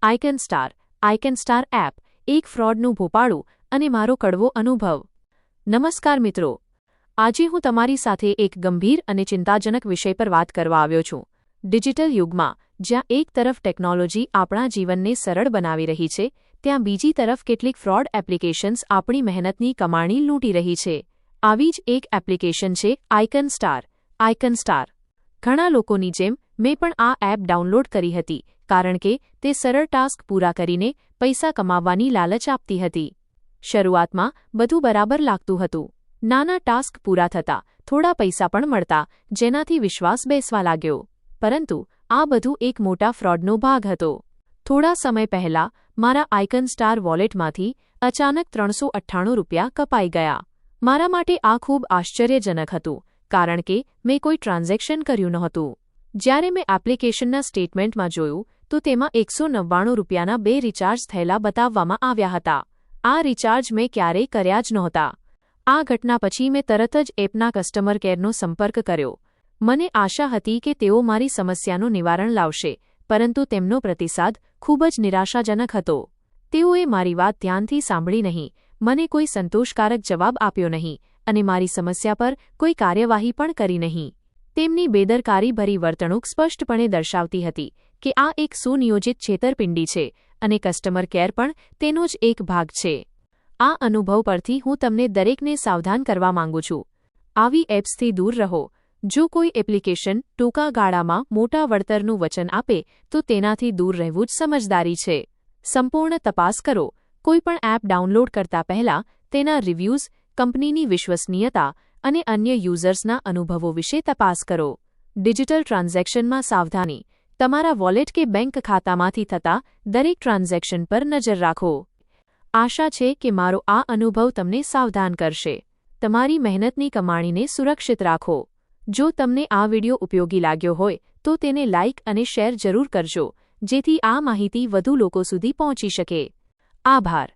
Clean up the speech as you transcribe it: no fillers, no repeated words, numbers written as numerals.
Icon star app, એક ફ્રોડનું ભોપાળું અને મારો કડવો અનુભવ. નમસ્કાર મિત્રો, આજે હું તમારી સાથે એક ગંભીર અને ચિંતાજનક વિષય પર વાત કરવા આવ્યો છું. ડિજિટલ યુગમાં જ્યાં એક તરફ ટેકનોલોજી આપણા જીવનને સરળ બનાવી રહી છે, ત્યાં બીજી તરફ કેટલીક ફ્રોડ એપ્લિકેશન્સ આપણી મહેનતની કમાણી લૂંટી રહી છે. આવી જ એક એપ્લિકેશન છે આઇકન સ્ટાર. ઘણા લોકોની જેમ મેં પણ આ એપ ડાઉનલોડ કરી હતી કારણ કે તે સરળ ટાસ્ક પૂરા કરીને પૈસા કમાવવાની લાલચ આપતી હતી. શરૂઆતમાં બધું બરાબર લાગતું હતું. નાના ટાસ્ક પૂરા થતા, થોડા પૈસા પણ મળતા, જેનાથી વિશ્વાસ બેસવા લાગ્યો. પરંતુ આ બધું એક મોટા ફ્રોડનો ભાગ હતો. થોડા સમય પહેલા મારા આઇકન સ્ટાર વોલેટમાંથી અચાનક 398 રૂપિયા કપાઈ ગયા. મારા માટે આ ખૂબ આશ્ચર્યજનક હતું કારણ કે મેં કોઈ ટ્રાન્ઝેક્શન કર્યું નહોતું. જ્યારે મેં એપ્લિકેશનના સ્ટેટમેન્ટમાં જોયું તો તેમાં 199 રૂપિયાના 2 રિચાર્જ થયેલા બતાવવામાં આવ્યા હતા. આ રિચાર્જ મેં ક્યારેય કર્યા જ નહોતા. આ ઘટના પછી મેં તરત જ એપના કસ્ટમર કેરનો સંપર્ક કર્યો. મને આશા હતી કે તેઓ મારી સમસ્યાનું નિવારણ લાવશે, પરંતુ તેમનો પ્રતિસાદ ખૂબ જ નિરાશાજનક હતો. તેઓએ મારી વાત ધ્યાનથી સાંભળી નહીં, મને કોઈ સંતોષકારક જવાબ આપ્યો નહીં અને મારી સમસ્યા પર કોઈ કાર્યવાહી પણ કરી નહીં. તેમની બેદરકારીભરી વર્તણૂક સ્પષ્ટપણે દર્શાવતી હતી કે આ એક સુનિયોજિત છેતરપિંડી છે અને કસ્ટમર કેર પણ તેનો જ એક ભાગ છે. આ અનુભવ પરથી હું તમને દરેકને સાવધાન કરવા માંગુ છું. આવી એપ્સથી દૂર રહો. જો કોઈ એપ્લિકેશન ટૂંકા ગાળામાં મોટા વળતરનું વચન આપે તો તેનાથી દૂર રહેવું જ સમજદારી છે. સંપૂર્ણ તપાસ કરો. કોઈપણ એપ ડાઉનલોડ કરતા પહેલા તેના રિવ્યૂઝ, કંપનીની વિશ્વસનીયતા અને અન્ય યુઝર્સના અનુભવો વિશે તપાસ કરો. ડિજિટલ ટ્રાન્ઝેક્શનમાં સાવધાની. તમારા વોલેટ કે બેંક ખાતામાંથી થતા દરેક ટ્રાન્ઝેક્શન પર નજર રાખો. આશા છે કે મારો આ અનુભવ તમને સાવધાન કરશે. તમારી મહેનતની કમાણીને સુરક્ષિત રાખો. જો તમને આ વિડિયો ઉપયોગી લાગ્યો હોય તો તેને લાઇક અને શેર જરૂર કરજો, જેથી આ માહિતી વધુ લોકો સુધી પહોંચી શકે. આભાર.